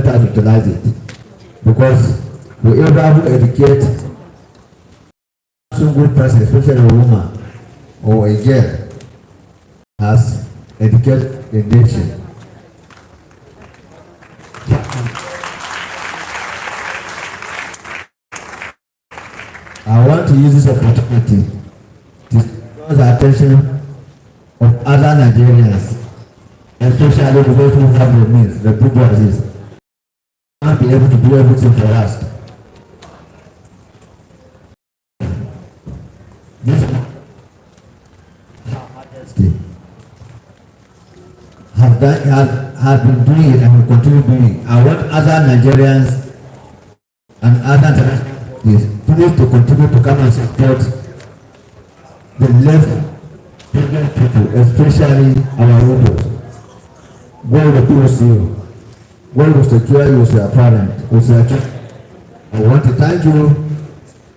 us utilize it. Because whoever who educates some good person, especially a woman or a girl, has educated the nation. I want to use this opportunity to draw the attention of other Nigerians, especially those who have the means, the bourgeoisie, and be able to do everything for us. This has been doing it and will continue doing it. I want other Nigerians and other international please to continue to come and support the left people, especially our widows. God will bless you. God will secure you with your parent. I want to thank you,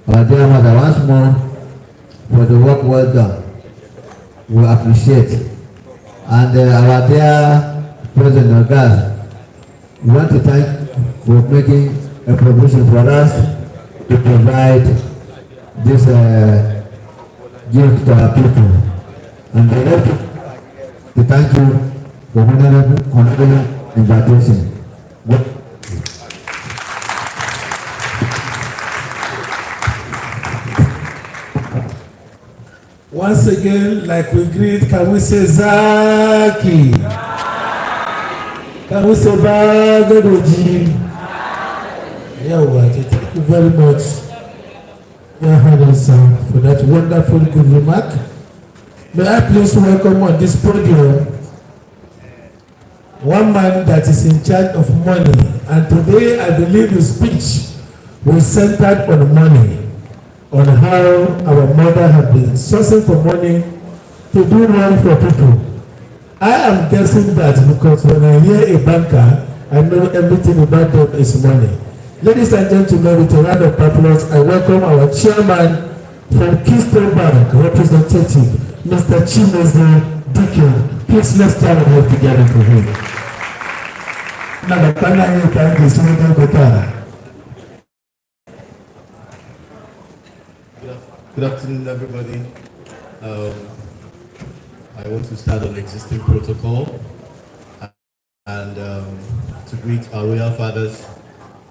our dear mother, once more for the work well done. We appreciate it. And our dear President Nwoga, we want to thank you for making a provision for us to provide this gift to our people. And the rest to thank you for honorable invitation. Once again, like we greet, can we say Zaki? Can we say Bagadoji? Thank you very much, for that wonderful good remark. May I please welcome on this podium one man that is in charge of money, and today I believe his speech was centered on money, on how our mother has been sourcing for money to do well for people. I am guessing that because when I hear a banker, I know everything about them is money. Ladies and gentlemen, with a round of applause, I welcome our chairman from Keystone Bank, representative, Mr. Chetachi Ecton. Please let's stand and work together for him. Good afternoon, everybody. I want to start on existing protocol and to greet our royal fathers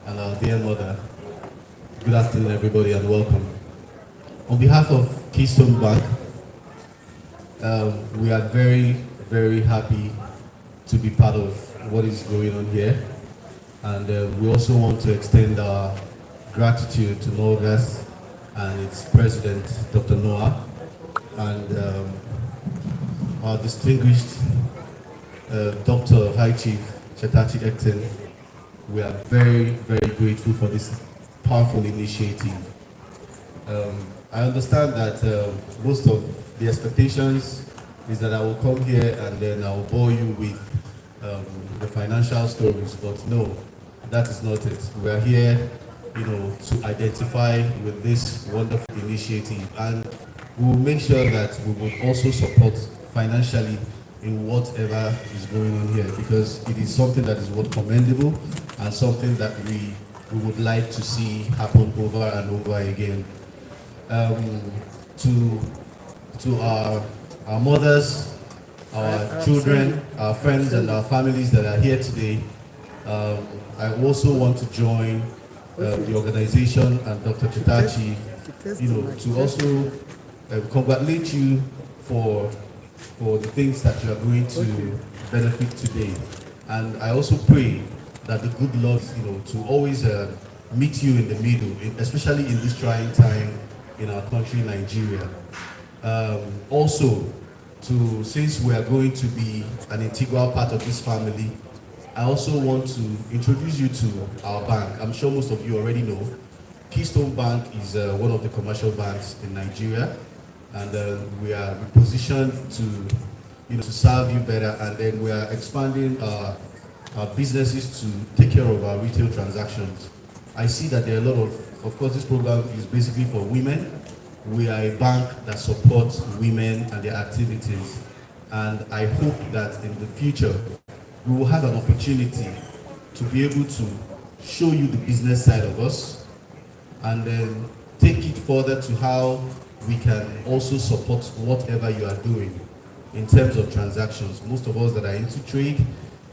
and our dear mother. Good afternoon, everybody, and welcome. On behalf of Keystone Bank, we are very, very happy to be part of what is going on here. And we also want to extend our gratitude to Nwoga's and its president, Dr. Noah, and our distinguished Dr. High Chief Chetachi Nwoga Ecton. We are very, very grateful for this powerful initiative. I understand that most of the expectations is that I will come here and then I will bore you with the financial stories, but no, that is not it. We are here, to identify with this wonderful initiative, and we will make sure that we will also support financially in whatever is going on here, because it is something that is what commendable and something that we would like to see happen over and over again. To our mothers, our children, our friends, and our families that are here today, I also want to join the organization and Dr. Chetachi, to also congratulate you for the things that you are going to benefit today. And I also pray that the good Lord, to always meet you in the middle, especially in this trying time in our country, Nigeria. Also, since we are going to be an integral part of this family, I also want to introduce you to our bank. I'm sure most of you already know. Keystone Bank is one of the commercial banks in Nigeria, and we are repositioned to serve you better, and then we are expanding our businesses to take care of our retail transactions. I see that there are a lot of course, this program is basically for women. We are a bank that supports women and their activities, and I hope that in the future we will have an opportunity to be able to show you the business side of us and then take it further to how we can also support whatever you are doing in terms of transactions. Most of us that are into trade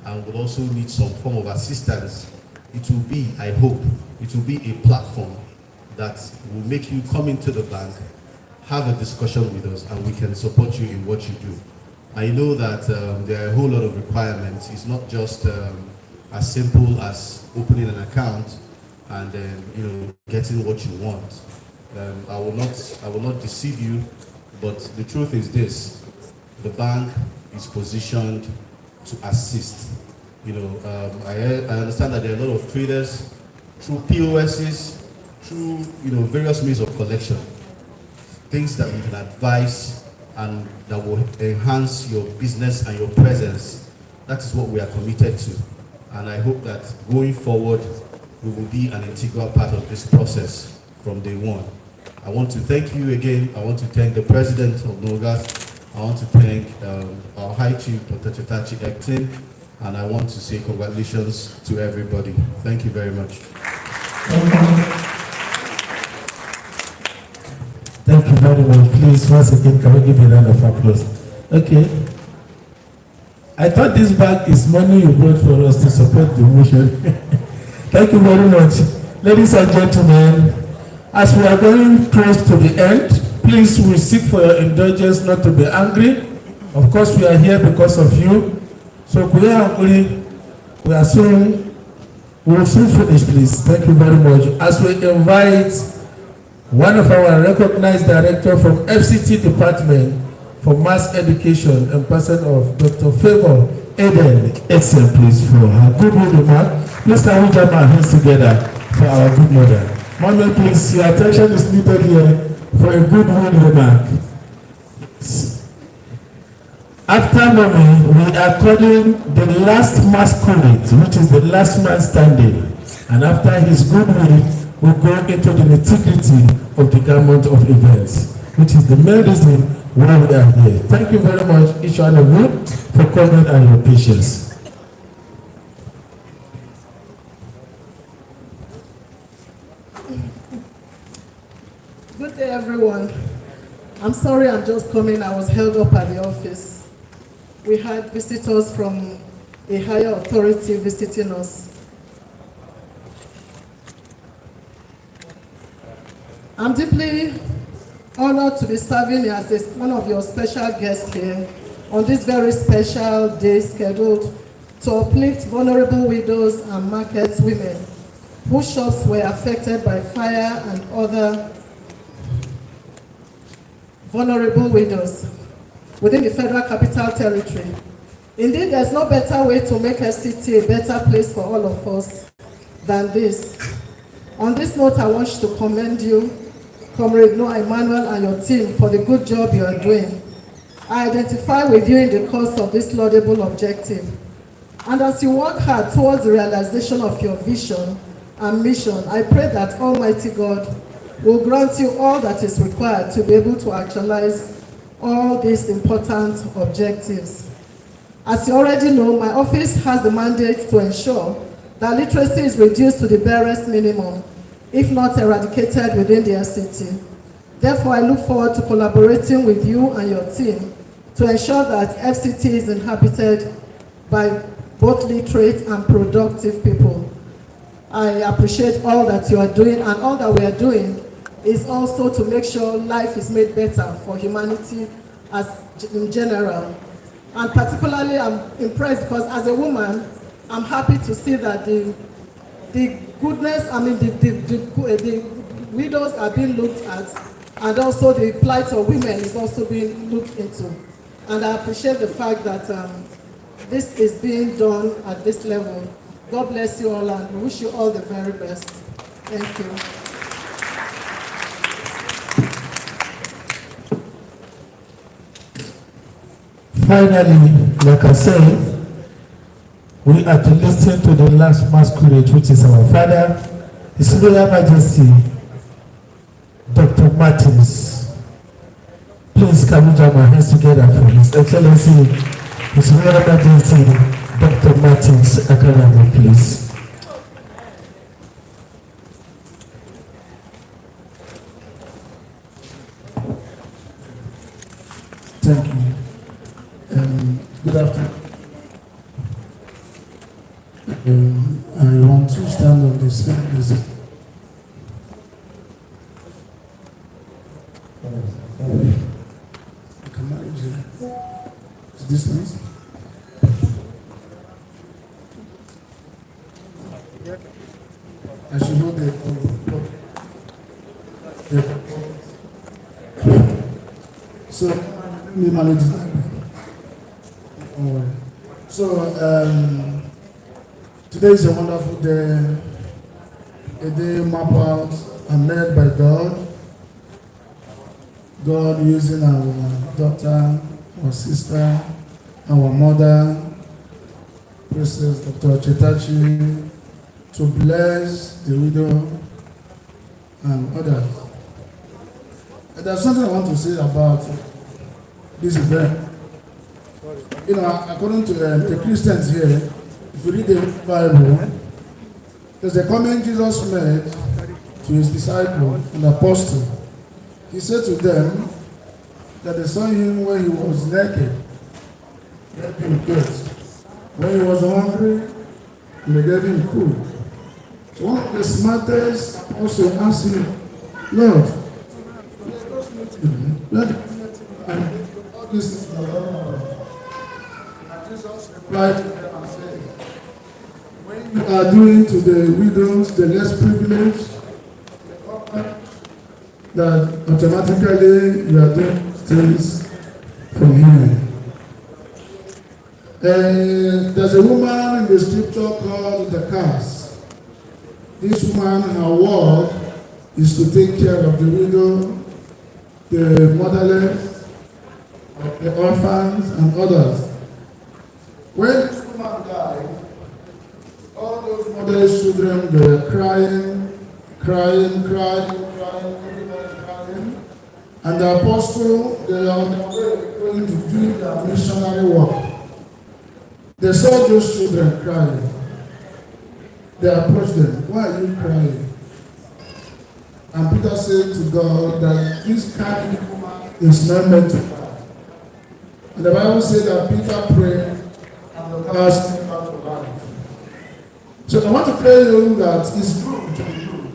and will also need some form of assistance, it will be, I hope, it will be a platform that will make you come into the bank, have a discussion with us, and we can support you in what you do. I know that there are a whole lot of requirements. It's not just as simple as opening an account and then getting what you want. I will not deceive you, but the truth is this: the bank is positioned to assist. I understand that there are a lot of traders through POSs, through various means of collection, things that we can advise and that will enhance your business and your presence. That is what we are committed to, and I hope that going forward we will be an integral part of this process from day one. I want to thank you again. I want to thank the President of Nwoga. I want to thank our High Chief, Dr. Chetachi Ecton, and I want to say congratulations to everybody. Thank you very much. Thank you very much. Please, once again, can we give you a round of applause? Okay. I thought this bag is money you brought for us to support the motion. Thank you very much. Ladies and gentlemen, as we are going close to the end, please, we seek for your indulgence not to be angry. Of course, we are here because of you. So, we will soon finish, please. Thank you very much. As we invite one of our recognized director from FCT Department for Mass Education in person of Dr. Favor Eden Ecton, please, for her good remark. Please, can we join our hands together for our good mother? Mommy, please, your attention is needed here for a good remark. After Mommy, we are calling the last masquerade, which is the last man standing. And after his good will, we'll go into the nitty-gritty of the garment of events, which is the main reason why we are here. Thank you very much, each one of you, for coming and your patience. Good day, everyone. I'm sorry I'm just coming. I was held up at the office. We had visitors from a higher authority visiting us. I'm deeply honored to be serving as one of your special guests here on this very special day scheduled to uplift vulnerable widows and market women whose shops were affected by fire and other vulnerable widows within the Federal Capital Territory. Indeed, there's no better way to make FCT a better place for all of us than this. On this note, I want to commend you, Comrade Noah Emmanuel, and your team for the good job you are doing. I identify with you in the course of this laudable objective. And as you work hard towards the realization of your vision and mission, I pray that Almighty God will grant you all that is required to be able to actualize all these important objectives. As you already know, my office has the mandate to ensure that literacy is reduced to the barest minimum, if not eradicated within the FCT. Therefore, I look forward to collaborating with you and your team to ensure that FCT is inhabited by both literate and productive people. I appreciate all that you are doing, and all that we are doing is also to make sure life is made better for humanity in general. And particularly, I'm impressed because as a woman, I'm happy to see that the goodness, the widows are being looked at, and also the plight of women is also being looked into. And I appreciate the fact that this is being done at this level. God bless you all, and wish you all the very best. Thank you. Finally, like I said, we are to listen to the last masquerade, which is our father, His Royal Majesty, Dr. Martins. Please, can we join our hands together for His Excellency, His Royal Majesty, Dr. Martins Akarabo, please. Thank you. Good afternoon. I want to stand on this. Is this nice? I should know the so let me manage that. So today is a wonderful day, a day mapped out and led by God. God using our daughter, our sister, our mother, Princess Dr. Chetachi, to bless the widow and others. And there's something I want to say about this event. You know, according to the Christians here, if you read the Bible, there's a comment Jesus made to his disciple and apostle. He said to them that they saw him when he was naked, gave him clothes. When he was hungry, they gave him food. So one of the smartest also asked him, Lord, let all this is the Lord. And Jesus replied to them and said, when you are doing to the widows, the less privileged, that automatically you are doing things from him. There's a woman in the scripture called the curse. This woman, her work is to take care of the widow, the motherless, the orphans, and others. When this woman died, all those motherless children were crying, and the apostle, they are on their way going to do their missionary work. They saw those children crying. They approached them. Why are you crying? And Peter said to God that this kind woman is not meant to cry. And the Bible said that Peter prayed and the God came back to life. So I want to tell you that it's good to be good.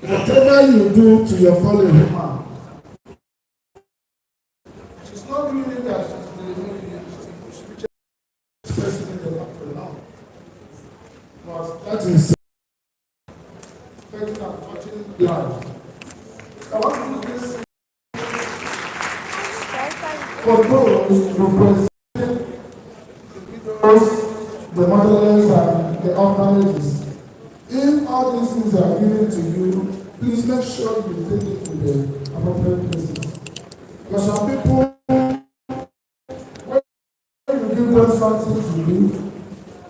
Whatever you do to your fallen woman, she's not doing it that she's expressing it now. But that is faith and touching life. I want to do this for those who present the motherless and the orphanages. If all these things are given to you, please make sure you take it to the appropriate places. Because some people, when you give them something to do,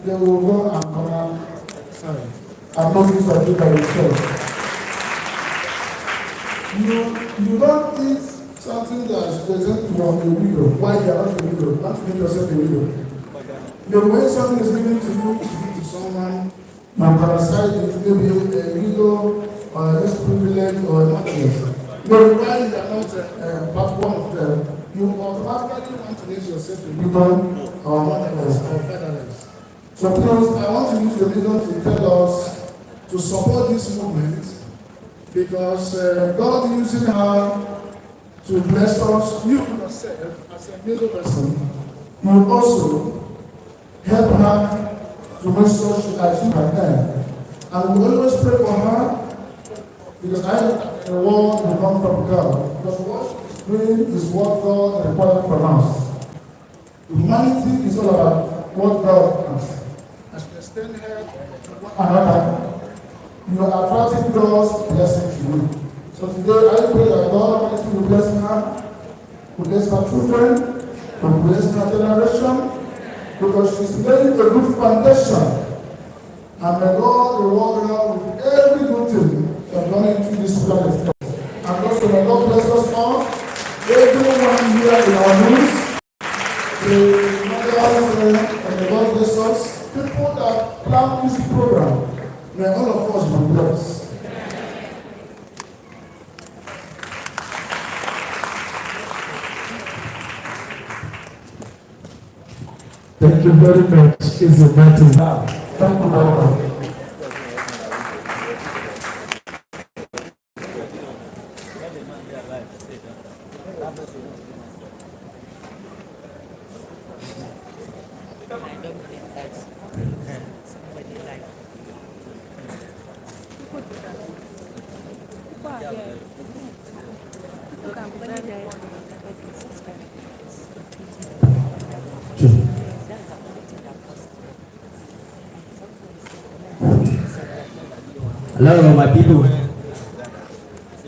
they will go and come out. I'm not going to do by yourself. You don't eat something that is present to a widow. Why you are not a widow? Not to make yourself a widow. The way something is given to you, to give to someone, you can decide it maybe a widow or a less privileged or a motherless. But why you are not part one of them, you automatically want to make yourself a widow or motherless or fatherless. So please, I want to use the medium to tell us to support this movement because God using her to bless us, you yourself as a middle person, you also help her to make sure she achieves her end. And we always pray for her because I know that the world will come from God. Because what she's doing is what God requires from us. Humanity is all about what God wants. As we extend here to one another, you are attracting God's blessing to you. So today I pray that God will bless her, will bless her children, will bless her generation, because she's laying a good foundation. And may God reward her with every good thing that gone into this planet. And also may God bless us all, everyone here in our midst, the mothers, and may God bless us. People that plan this program, may all of us be blessed. you very much. It's a matter. Thank you very much. Hello, my people.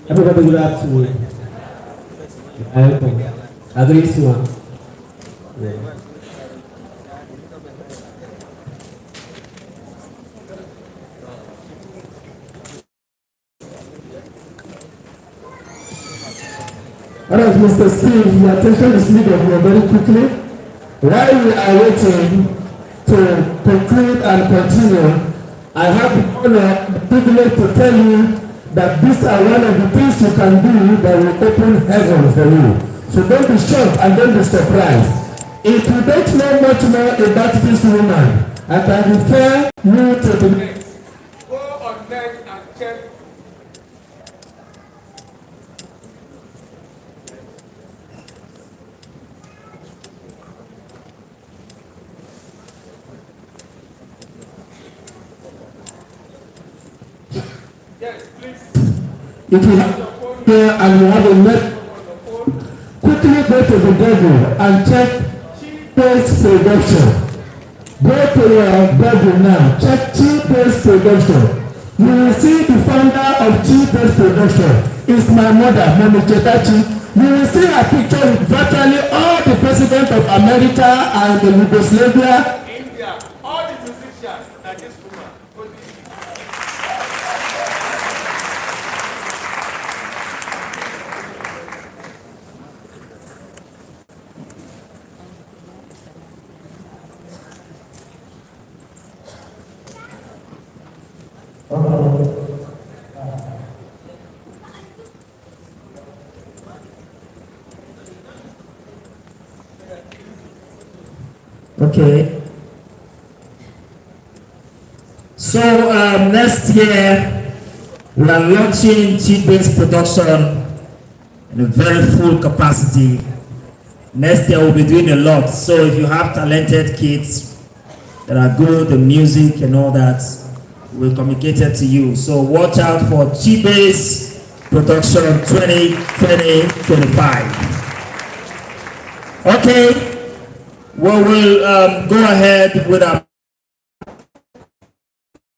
Everybody, good afternoon. I agree to one. All right, Mr. Steve, your attention is needed here very quickly. While we are waiting to conclude and continue, I have the honor, the privilege to tell you that these are one of the things you can do that will open heaven for you. So don't be shocked and don't be surprised. If you don't know much more about this woman, I can refer you to the net. Go on net and check. Yes, please. If you have your phone here and you have a net on your phone, quickly go to the Google and check Cheetachi Production. Go to your Google now, check Cheetachi Production. You will see the founder of Cheetachi Production is my mother, Mama Chetachi. You will see a picture with virtually all the presidents of America and the Yugoslavia, India, all the musicians that this woman. Okay. So next year we are launching Cheetachi Production in a very full capacity. Next year we'll be doing a lot. So if you have talented kids that are good in music and all that, we communicated to you. So watch out for Cheetachi Production 2020-25. Okay, we will go ahead with our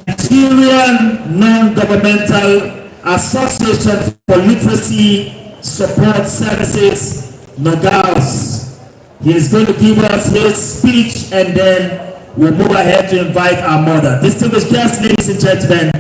Nigerian Non-Governmental Association for Literacy Support Services, NOGAS. He is going to give us his speech and then we'll move ahead to invite our mother. Distinguished guests, ladies and gentlemen.